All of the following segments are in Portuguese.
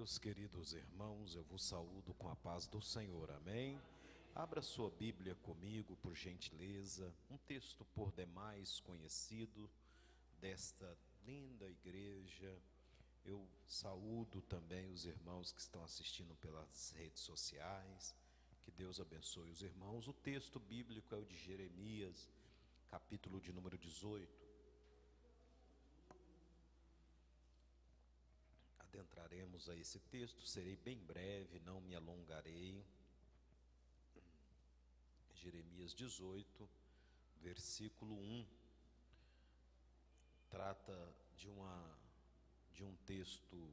Meus queridos irmãos, eu vos saúdo com a paz do Senhor, amém? Abra sua Bíblia comigo, por gentileza, um texto por demais conhecido desta linda igreja. Eu saúdo também os irmãos que estão assistindo pelas redes sociais, que Deus abençoe os irmãos. O texto bíblico é o de Jeremias, capítulo de número 18. Adentraremos a esse texto, serei bem breve, não me alongarei. Jeremias 18, versículo 1, trata de um texto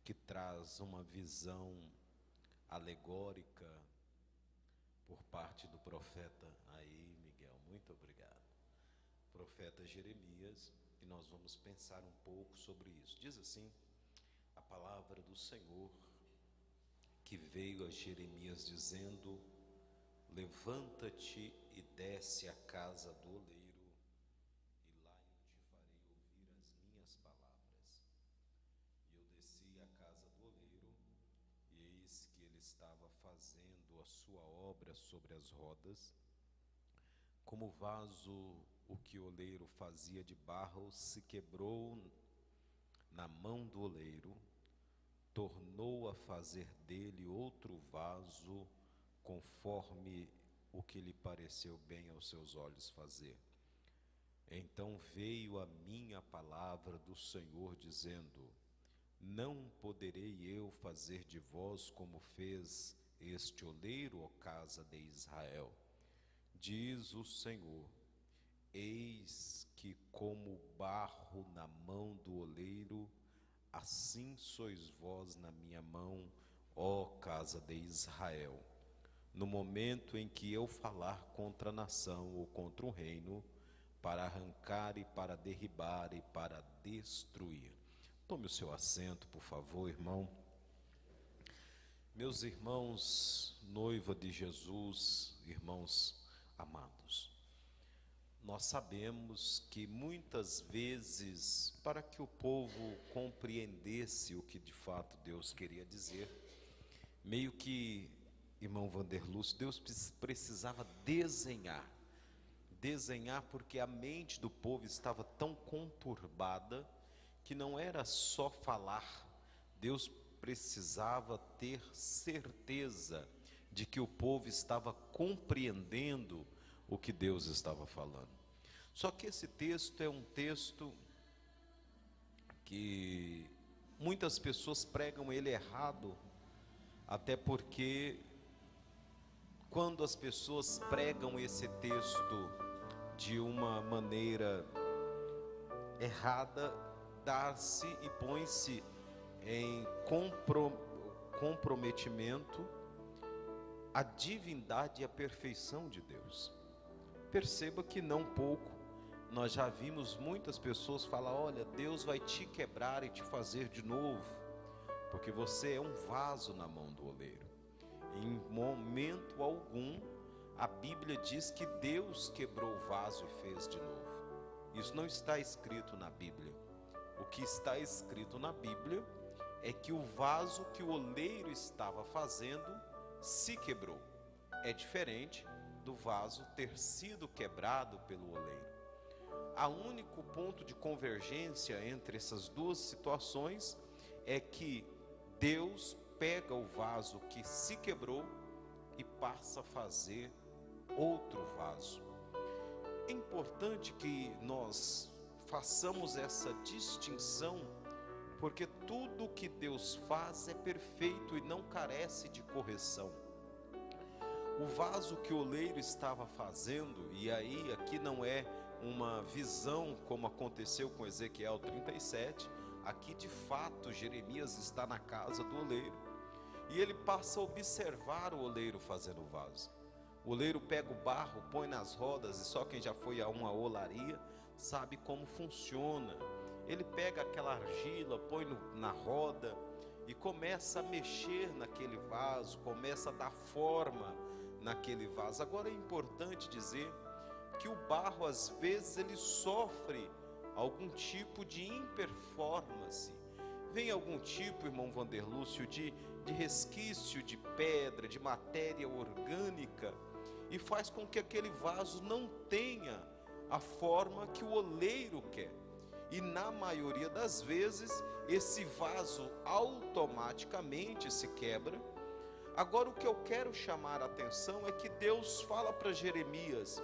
que traz uma visão alegórica por parte do profeta, aí Miguel, muito obrigado, profeta Jeremias, e nós vamos pensar um pouco sobre isso. Diz assim a palavra do Senhor, que veio a Jeremias dizendo: levanta-te e desce à casa do oleiro, e lá eu te farei ouvir as minhas palavras. E eu desci à casa do oleiro, e eis que ele estava fazendo a sua obra sobre as rodas. Como vaso, o que o oleiro fazia de barro se quebrou na mão do oleiro, tornou a fazer dele outro vaso, conforme o que lhe pareceu bem aos seus olhos fazer. Então veio a minha palavra do Senhor, dizendo: não poderei eu fazer de vós como fez este oleiro, ó casa de Israel? Diz o Senhor: eis que como barro na mão do oleiro, assim sois vós na minha mão, ó casa de Israel. No momento em que eu falar contra a nação ou contra um reino, para arrancar e para derribar e para destruir. Tome o seu assento, por favor, irmão. Meus irmãos, noiva de Jesus, irmãos amados, nós sabemos que muitas vezes, para que o povo compreendesse o que de fato Deus queria dizer, meio que, irmão Vanderlúcio, Deus precisava desenhar porque a mente do povo estava tão conturbada que não era só falar. Deus precisava ter certeza de que o povo estava compreendendo o que Deus estava falando. Só que esse texto é um texto que muitas pessoas pregam ele errado, até porque quando as pessoas pregam esse texto de uma maneira errada, dá-se e põe-se em comprometimento a divindade e a perfeição de Deus. Perceba que não pouco nós já vimos muitas pessoas falar: olha, Deus vai te quebrar e te fazer de novo, porque você é um vaso na mão do oleiro. Em momento algum a Bíblia diz que Deus quebrou o vaso e fez de novo. Isso não está escrito na Bíblia. O que está escrito na Bíblia é que o vaso que o oleiro estava fazendo se quebrou. É diferente do vaso ter sido quebrado pelo oleiro. O único ponto de convergência entre essas duas situações é que Deus pega o vaso que se quebrou e passa a fazer outro vaso. É importante que nós façamos essa distinção, porque tudo que Deus faz é perfeito e não carece de correção. O vaso que o oleiro estava fazendo, e aí aqui não é uma visão como aconteceu com Ezequiel 37, aqui de fato Jeremias está na casa do oleiro, e ele passa a observar o oleiro fazendo o vaso. O oleiro pega o barro, põe nas rodas, e só quem já foi a uma olaria sabe como funciona. Ele pega aquela argila, põe na roda e começa a mexer naquele vaso, começa a dar forma naquele vaso. Agora é importante dizer que o barro às vezes ele sofre algum tipo de imperformance. vem algum tipo, irmão Vanderlúcio, de resquício de pedra, de matéria orgânica, e faz com que aquele vaso não tenha a forma que o oleiro quer. E na maioria das vezes, esse vaso automaticamente se quebra. Agora, o que eu quero chamar a atenção é que Deus fala para Jeremias: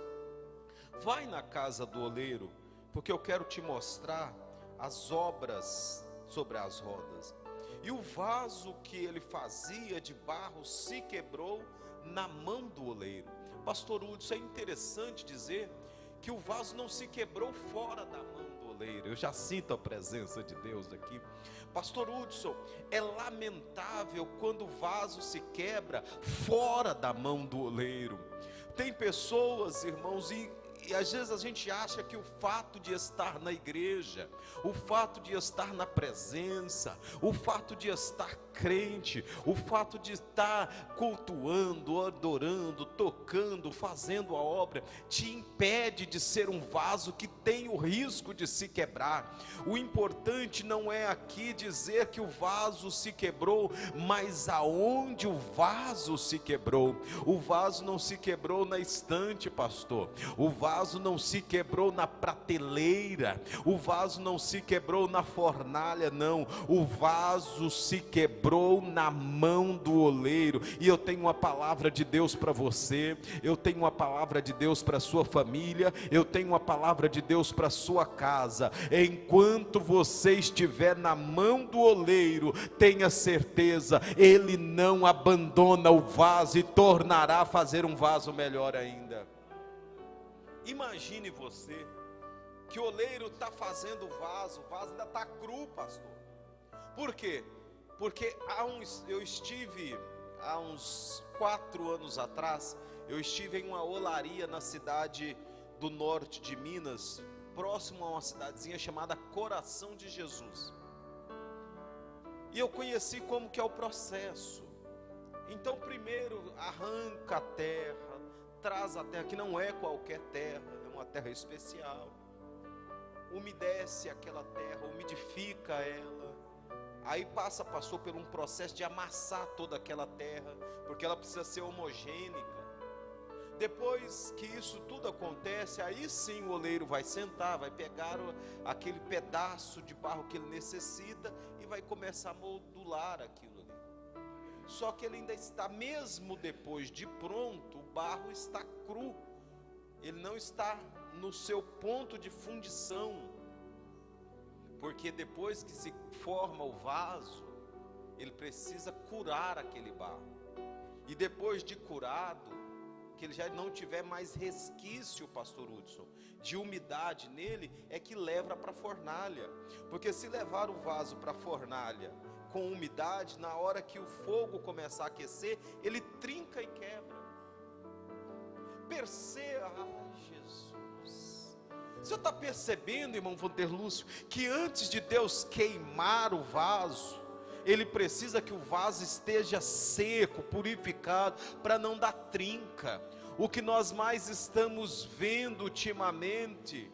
vai na casa do oleiro, porque eu quero te mostrar as obras sobre as rodas. E o vaso que ele fazia de barro se quebrou na mão do oleiro. Pastor Hudson, é interessante dizer que o vaso não se quebrou fora da mão do oleiro. Eu já sinto a presença de Deus aqui. Pastor Hudson, é lamentável quando o vaso se quebra fora da mão do oleiro. Tem pessoas, irmãos, e às vezes a gente acha que o fato de estar na igreja, o fato de estar na presença, o fato de estar crente, o fato de estar cultuando, adorando, tocando, fazendo a obra, te impede de ser um vaso que tem o risco de se quebrar. O importante não é aqui dizer que o vaso se quebrou, mas aonde o vaso se quebrou. O vaso não se quebrou na estante, pastor. O vaso não se quebrou na prateleira. O vaso não se quebrou na fornalha, não. O vaso se quebrou na mão do oleiro. E eu tenho uma palavra de Deus para você, eu tenho uma palavra de Deus para sua família, eu tenho uma palavra de Deus para sua casa. Enquanto você estiver na mão do oleiro, tenha certeza, ele não abandona o vaso e tornará a fazer um vaso melhor ainda. Imagine você que o oleiro está fazendo o vaso ainda está cru, pastor. Por quê? Porque eu estive há uns 4 anos atrás, eu estive em uma olaria na cidade do norte de Minas, próximo a uma cidadezinha chamada Coração de Jesus. E eu conheci como que é o processo. Então primeiro arranca a terra, traz a terra, que não é qualquer terra, é uma terra especial. Umedece aquela terra, umidifica ela. Aí passou por um processo de amassar toda aquela terra, porque ela precisa ser homogênica. Depois que isso tudo acontece, aí sim o oleiro vai sentar, vai pegar aquele pedaço de barro que ele necessita e vai começar a moldular aquilo ali. Só que ele ainda está, mesmo depois de pronto, o barro está cru, ele não está no seu ponto de fundição. Porque depois que se forma o vaso, ele precisa curar aquele barro. E depois de curado, que ele já não tiver mais resquício, pastor Hudson, de umidade nele, é que leva para a fornalha. Porque se levar o vaso para a fornalha com umidade, na hora que o fogo começar a aquecer, ele trinca e quebra. Perceba, Jesus. Você está percebendo, irmão Vanderlúcio, que antes de Deus queimar o vaso, Ele precisa que o vaso esteja seco, purificado, para não dar trinca. O que nós mais estamos vendo ultimamente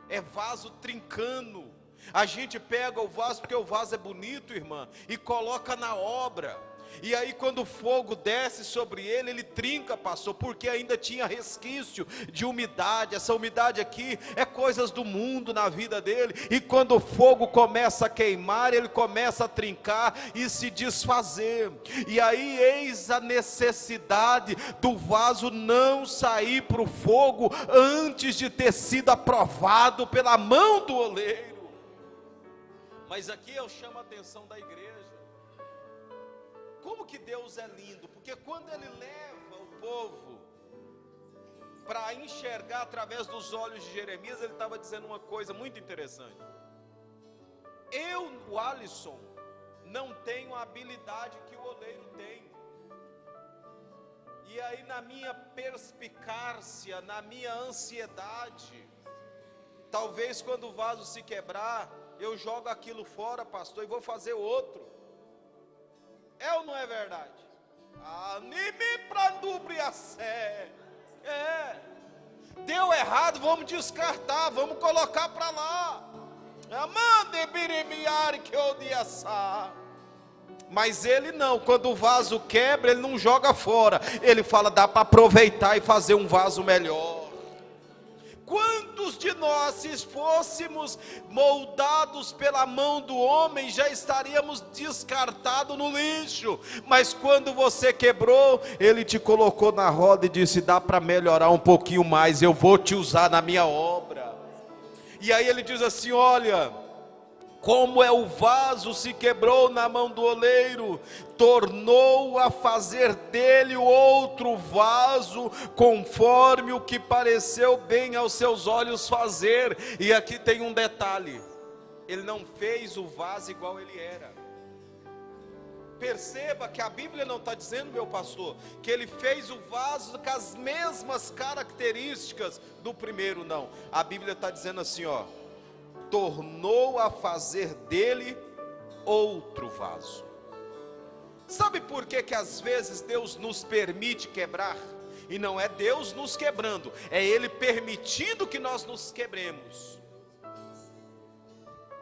é vaso trincando. A gente pega o vaso, porque o vaso é bonito, irmã, e coloca na obra. E aí quando o fogo desce sobre ele, ele trinca, pastor, porque ainda tinha resquício de umidade. Essa umidade aqui é coisas do mundo na vida dele. E quando o fogo começa a queimar, ele começa a trincar e se desfazer. E aí eis a necessidade do vaso não sair para o fogo antes de ter sido aprovado pela mão do oleiro. Mas aqui eu chamo a atenção da igreja. Como que Deus é lindo, porque quando Ele leva o povo para enxergar através dos olhos de Jeremias, Ele estava dizendo uma coisa muito interessante. Eu, o Alisson, não tenho a habilidade que o oleiro tem. E aí na minha perspicácia, na minha ansiedade, talvez quando o vaso se quebrar, eu jogo aquilo fora, pastor, e vou fazer outro. É ou não é verdade? Anime para nubriacé. Deu errado, vamos descartar, vamos colocar para lá. Amande birimiar que odiaçá. Mas ele não, quando o vaso quebra, ele não joga fora. Ele fala, dá para aproveitar e fazer um vaso melhor. Quantos de nós, se fôssemos moldados pela mão do homem, já estaríamos descartados no lixo? Mas quando você quebrou, ele te colocou na roda e disse, dá para melhorar um pouquinho mais, eu vou te usar na minha obra. E aí ele diz assim, olha, como é o vaso se quebrou na mão do oleiro, tornou a fazer dele outro vaso, conforme o que pareceu bem aos seus olhos fazer. E aqui tem um detalhe, ele não fez o vaso igual ele era. Perceba que a Bíblia não está dizendo, meu pastor, que ele fez o vaso com as mesmas características do primeiro, não. A Bíblia está dizendo assim, ó, tornou a fazer dele outro vaso. Sabe por que às vezes Deus nos permite quebrar? E não é Deus nos quebrando, é Ele permitindo que nós nos quebremos.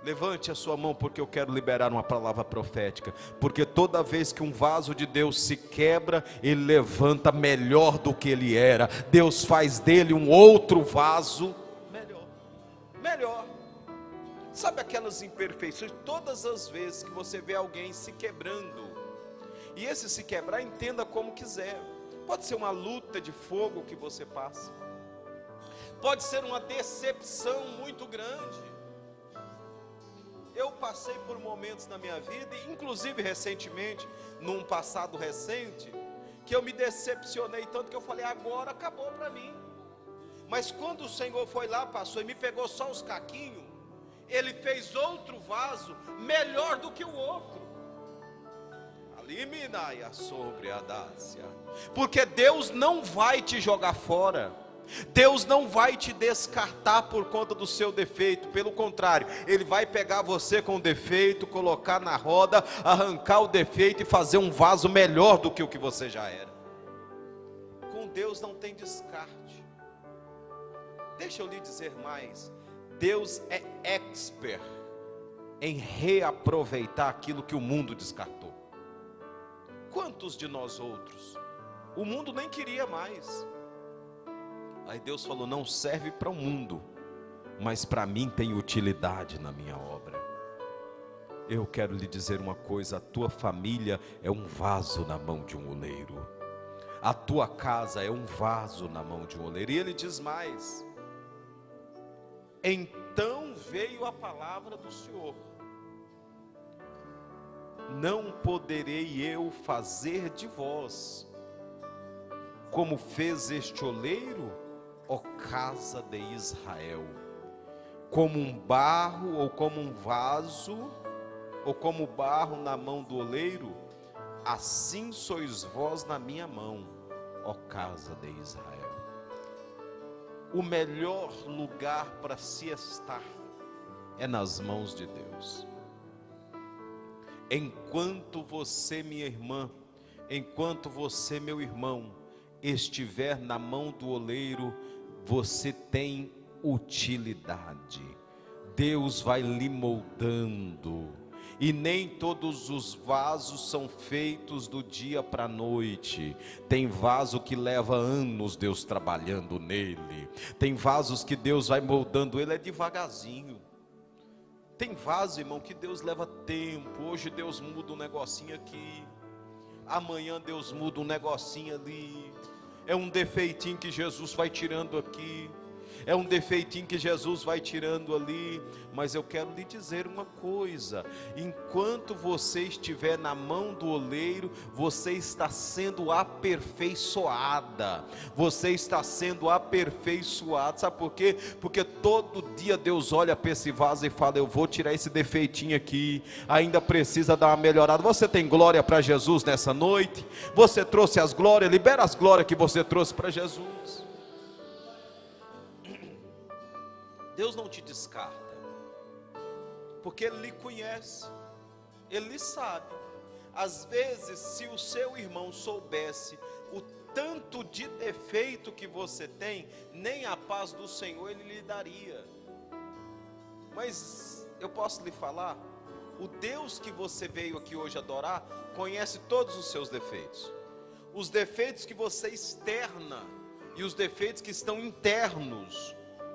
Levante a sua mão, porque eu quero liberar uma palavra profética. Porque toda vez que um vaso de Deus se quebra, ele levanta melhor do que ele era. Deus faz dele um outro vaso melhor. Sabe aquelas imperfeições? Todas as vezes que você vê alguém se quebrando, e esse se quebrar, entenda como quiser. Pode ser uma luta de fogo que você passa, pode ser uma decepção muito grande. Eu passei por momentos na minha vida, inclusive recentemente, num passado recente, que eu me decepcionei tanto que eu falei, agora acabou para mim. Mas quando o Senhor foi lá, passou e me pegou só os caquinhos, Ele fez outro vaso melhor do que o outro. Aliminaia sobre a dácia. Porque Deus não vai te jogar fora. Deus não vai te descartar por conta do seu defeito. Pelo contrário, Ele vai pegar você com o defeito, colocar na roda, arrancar o defeito e fazer um vaso melhor do que o que você já era. Com Deus não tem descarte. Deixa eu lhe dizer mais. Deus é expert em reaproveitar aquilo que o mundo descartou. Quantos de nós outros, o mundo nem queria mais. Aí Deus falou, não serve para o mundo, mas para mim tem utilidade na minha obra. Eu quero lhe dizer uma coisa, a tua família é um vaso na mão de um oleiro. A tua casa é um vaso na mão de um oleiro. E ele diz mais, então veio a palavra do Senhor, não poderei eu fazer de vós, como fez este oleiro, ó casa de Israel, como um barro, ou como um vaso, ou como barro na mão do oleiro, assim sois vós na minha mão, ó casa de Israel. O melhor lugar para se estar é nas mãos de Deus. Enquanto você, minha irmã, enquanto você, meu irmão, estiver na mão do oleiro, você tem utilidade. Deus vai lhe moldando. E nem todos os vasos são feitos do dia para a noite. Tem vaso que leva anos Deus trabalhando nele. Tem vasos que Deus vai moldando ele devagarzinho. Tem vaso, irmão, que Deus leva tempo. Hoje Deus muda um negocinho aqui, amanhã Deus muda um negocinho ali. É um defeitinho que Jesus vai tirando aqui, é um defeitinho que Jesus vai tirando ali. Mas eu quero lhe dizer uma coisa, enquanto você estiver na mão do oleiro, você está sendo aperfeiçoada, você está sendo aperfeiçoado. Sabe por quê? Porque todo dia Deus olha para esse vaso e fala, eu vou tirar esse defeitinho aqui, ainda precisa dar uma melhorada. Você tem glória para Jesus nessa noite? Você trouxe as glórias? Libera as glórias que você trouxe para Jesus. Deus não te descarta, porque Ele lhe conhece, Ele lhe sabe. Às vezes, se o seu irmão soubesse o tanto de defeito que você tem, nem a paz do Senhor Ele lhe daria. Mas eu posso lhe falar, o Deus que você veio aqui hoje adorar, conhece todos os seus defeitos. Os defeitos que você externa e os defeitos que estão internos,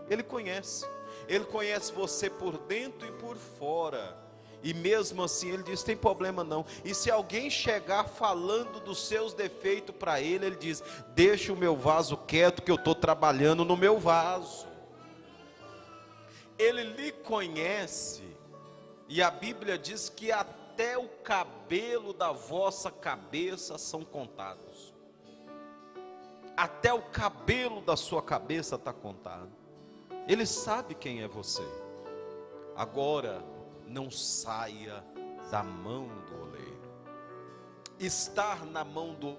Ele conhece. Ele conhece você por dentro e por fora. E mesmo assim Ele diz, tem problema não. E se alguém chegar falando dos seus defeitos para Ele, Ele diz, deixa o meu vaso quieto que eu estou trabalhando no meu vaso. Ele lhe conhece. E a Bíblia diz que até o cabelo da vossa cabeça são contados. Até o cabelo da sua cabeça está contado. Ele sabe quem é você. Agora, não saia da mão do oleiro. Estar na mão do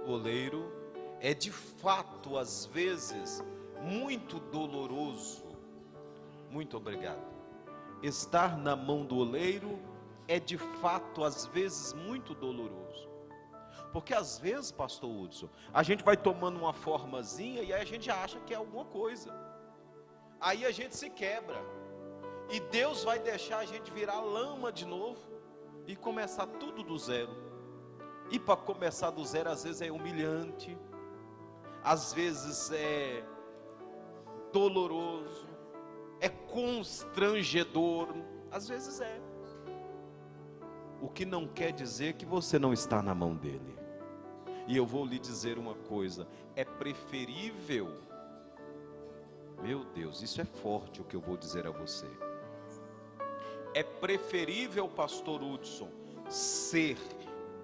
oleiro é de fato, às vezes, muito doloroso. Muito obrigado. Estar na mão do oleiro é de fato, às vezes, muito doloroso. Porque às vezes, pastor Hudson, a gente vai tomando uma formazinha e aí a gente acha que é alguma coisa. Aí a gente se quebra. E Deus vai deixar a gente virar lama de novo e começar tudo do zero. E para começar do zero, às vezes é humilhante, às vezes é doloroso, é constrangedor, às vezes é. O que não quer dizer que você não está na mão dele. E eu vou lhe dizer uma coisa, é preferível, meu Deus, isso é forte o que eu vou dizer a você. É preferível, pastor Hudson, ser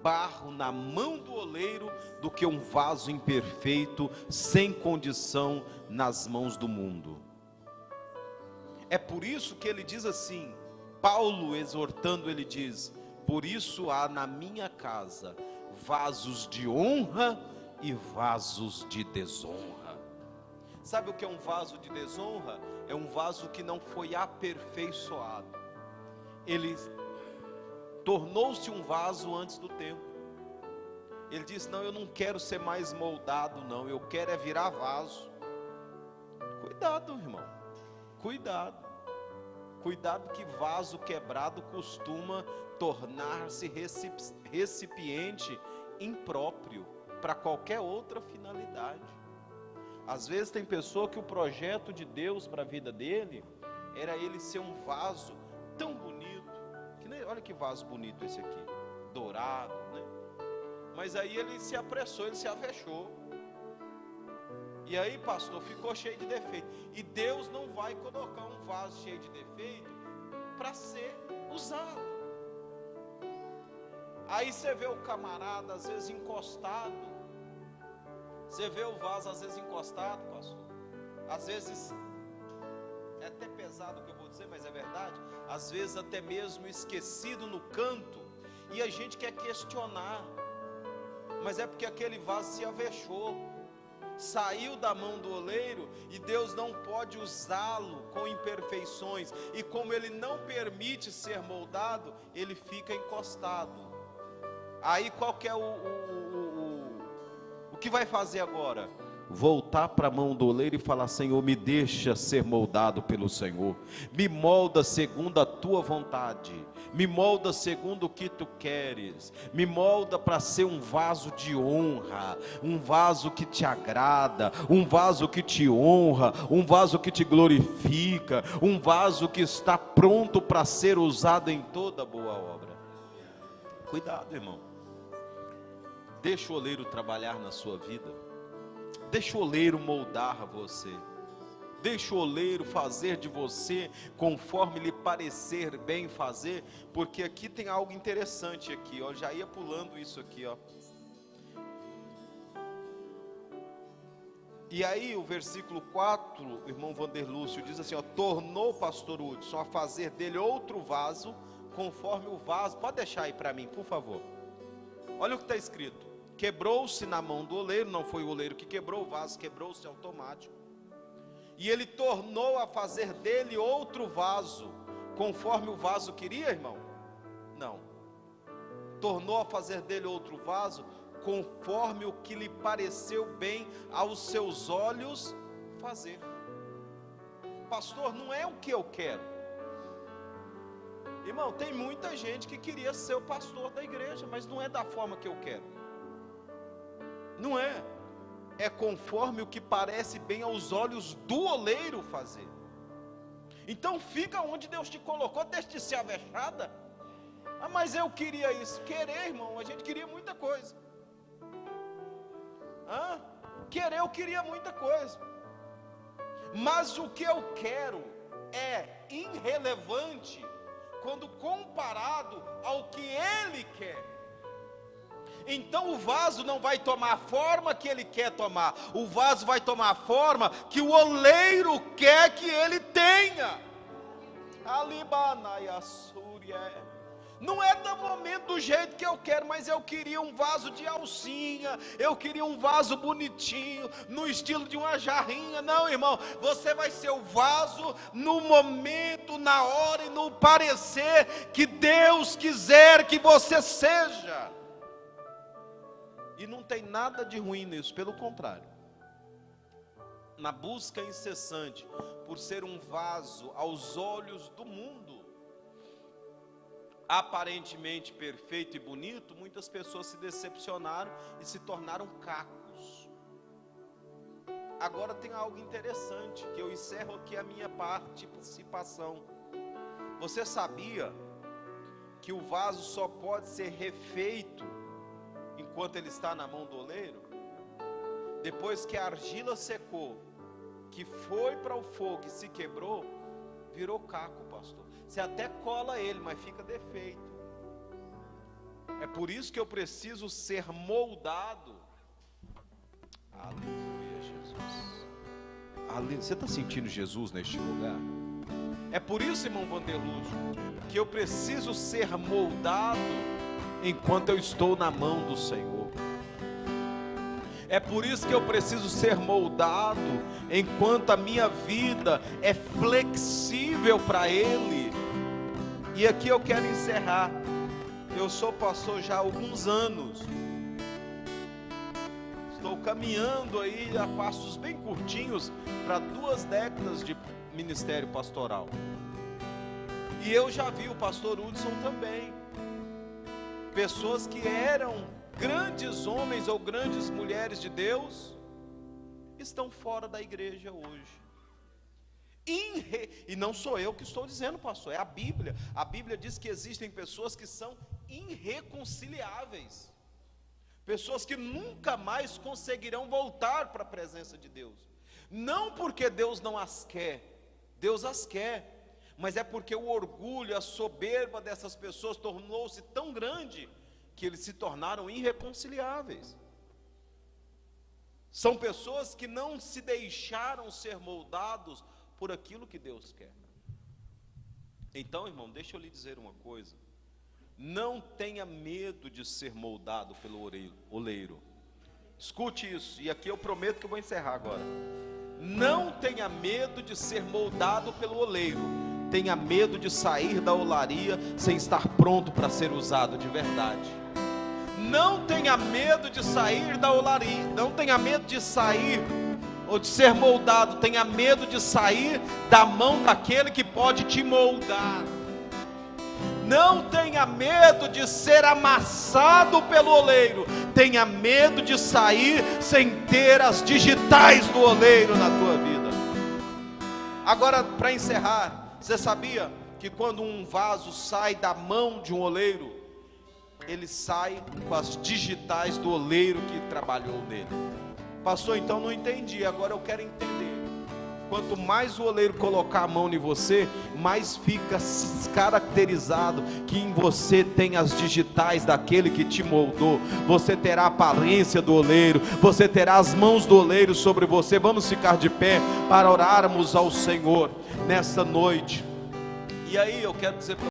barro na mão do oleiro do que um vaso imperfeito, sem condição, nas mãos do mundo. É por isso que ele diz assim, Paulo exortando, ele diz, por isso há na minha casa vasos de honra e vasos de desonra. Sabe o que é um vaso de desonra? É um vaso que não foi aperfeiçoado. Ele tornou-se um vaso antes do tempo. Ele disse, não, eu não quero ser mais moldado não, eu quero é virar vaso. Cuidado, irmão, cuidado. Cuidado que vaso quebrado costuma tornar-se recipiente impróprio para qualquer outra finalidade. Às vezes tem pessoa que o projeto de Deus para a vida dele era ele ser um vaso tão bonito, que nem, olha que vaso bonito esse aqui, dourado, né? Mas aí ele se apressou, ele se avexou. E aí, pastor, ficou cheio de defeito. E Deus não vai colocar um vaso cheio de defeito para ser usado. Aí você vê o camarada às vezes encostado. Você vê o vaso às vezes encostado, pastor. Às vezes, é até pesado o que eu vou dizer, mas é verdade. Às vezes até mesmo esquecido no canto. E a gente quer questionar. Mas é porque aquele vaso se avexou. Saiu da mão do oleiro e Deus não pode usá-lo com imperfeições. E como Ele não permite ser moldado, ele fica encostado. Aí qual que é o que vai fazer agora? Voltar para a mão do oleiro e falar, Senhor, me deixa ser moldado pelo Senhor. Me molda segundo a tua vontade. Me molda segundo o que tu queres. Me molda para ser um vaso de honra, um vaso que te agrada, um vaso que te honra, um vaso que te glorifica, um vaso que está pronto para ser usado em toda boa obra. Cuidado, irmão. Deixa o oleiro trabalhar na sua vida. Deixa o oleiro moldar você. Deixa o oleiro fazer de você conforme lhe parecer bem fazer, porque aqui tem algo interessante aqui, ó, já ia pulando isso aqui, ó. E aí o versículo 4, o irmão Vanderlúcio diz assim, ó, tornou o pastor Hudson a fazer dele outro vaso, conforme o vaso, pode deixar aí para mim, por favor. Olha o que está escrito, quebrou-se na mão do oleiro, não foi o oleiro que quebrou, o vaso quebrou-se automático. E ele tornou a fazer dele outro vaso, conforme o vaso queria, irmão? Não. Tornou a fazer dele outro vaso, conforme o que lhe pareceu bem aos seus olhos fazer. Pastor, não é o que eu quero. Irmão, tem muita gente que queria ser o pastor da igreja, mas não é da forma que eu quero. Não é. É conforme o que parece bem aos olhos do oleiro fazer. Então fica onde Deus te colocou, deixa de ser avexada. Ah, mas eu queria isso. Querer, irmão, a gente queria muita coisa. Querer, eu queria muita coisa. Mas o que eu quero é irrelevante quando comparado ao que Ele quer. Então o vaso não vai tomar a forma que ele quer tomar. O vaso vai tomar a forma que o oleiro quer que ele tenha. Não é do momento do jeito que eu quero, mas eu queria um vaso de alcinha, eu queria um vaso bonitinho, no estilo de uma jarrinha. Não, irmão, você vai ser o vaso no momento, na hora e no parecer que Deus quiser que você seja. E não tem nada de ruim nisso, pelo contrário. Na busca incessante por ser um vaso aos olhos do mundo, aparentemente perfeito e bonito, muitas pessoas se decepcionaram e se tornaram cacos. Agora tem algo interessante, que eu encerro aqui a minha participação. Você sabia que o vaso só pode ser refeito enquanto ele está na mão do oleiro? Depois que a argila secou, que foi para o fogo e se quebrou, virou caco, pastor. Você até cola ele, mas fica defeito. É por isso que eu preciso ser moldado. Aleluia, Jesus. Aleluia. Você está sentindo Jesus neste lugar? É por isso, irmão Vanderlúcio, que eu preciso ser moldado enquanto eu estou na mão do Senhor. É por isso que eu preciso ser moldado enquanto a minha vida é flexível para Ele. E aqui eu quero encerrar. Eu sou pastor já há alguns anos. Estou caminhando aí a passos bem curtinhos para 2 décadas de ministério pastoral. E eu já vi o pastor Hudson também. Pessoas que eram grandes homens ou grandes mulheres de Deus estão fora da igreja hoje. E não sou eu que estou dizendo, pastor, é a Bíblia. A Bíblia diz que existem pessoas que são irreconciliáveis, pessoas que nunca mais conseguirão voltar para a presença de Deus. Não porque Deus não as quer, Deus as quer, mas é porque o orgulho, a soberba dessas pessoas tornou-se tão grande que eles se tornaram irreconciliáveis. São pessoas que não se deixaram ser moldados por aquilo que Deus quer. Então, irmão, deixa eu lhe dizer uma coisa. Não tenha medo de ser moldado pelo oleiro. Escute isso, e aqui eu prometo que eu vou encerrar agora. Não tenha medo de ser moldado pelo oleiro. Tenha medo de sair da olaria sem estar pronto para ser usado de verdade. Não tenha medo de sair da olaria. Não tenha medo de sair ou de ser moldado. Tenha medo de sair da mão daquele que pode te moldar. Não tenha medo de ser amassado pelo oleiro. Tenha medo de sair sem ter as digitais do oleiro na tua vida. Agora, para encerrar, você sabia que quando um vaso sai da mão de um oleiro, ele sai com as digitais do oleiro que trabalhou nele? Pastor, então não entendi, agora eu quero entender. Quanto mais o oleiro colocar a mão em você, mais fica caracterizado que em você tem as digitais daquele que te moldou. Você terá a aparência do oleiro, você terá as mãos do oleiro sobre você. Vamos ficar de pé para orarmos ao Senhor nessa noite. E aí eu quero dizer para